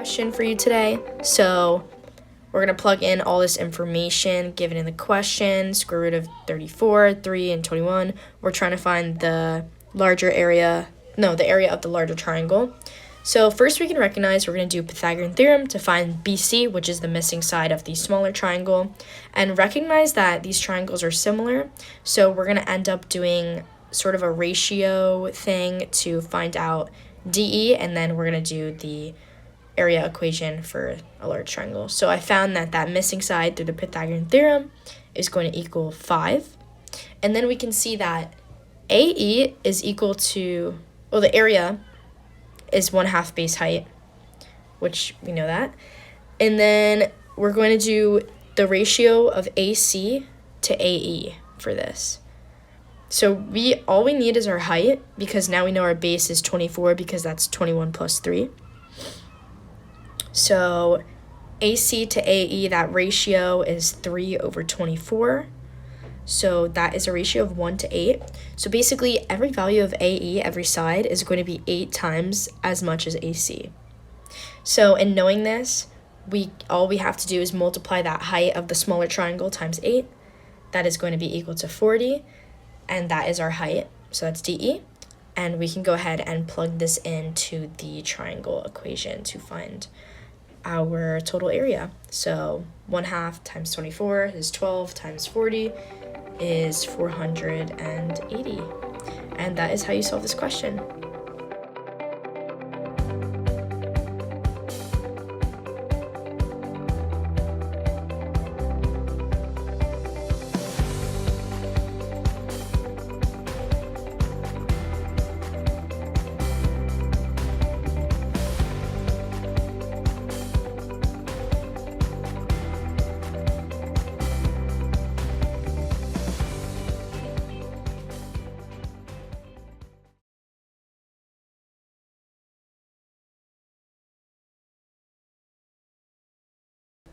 question for you today. So we're going to plug in all this information given in the question, square root of 34, 3, and 21. We're trying to find the area of the larger triangle. So first we can recognize we're going to do Pythagorean theorem to find BC, which is the missing side of the smaller triangle, and recognize that these triangles are similar. So we're going to end up doing sort of a ratio thing to find out DE, and then we're going to do the area equation for a large triangle. So I found that missing side through the Pythagorean theorem is going to equal 5. And then we can see that AE is equal to, well, the area is 1/2 base height, which we know that. And then we're going to do the ratio of AC to AE for this. So all we need is our height, because now we know our base is 24 because that's 21 plus 3. So AC to AE, that ratio is 3/24. So that is a ratio of 1 to 8. So basically every value of AE, every side, is going to be 8 times as much as AC. So in knowing this, all we have to do is multiply that height of the smaller triangle times 8. That is going to be equal to 40, and that is our height. So that's DE. And we can go ahead and plug this into the triangle equation to find our total area. So 1/2 times 24 is 12 times 40 is 480. And that is how you solve this question.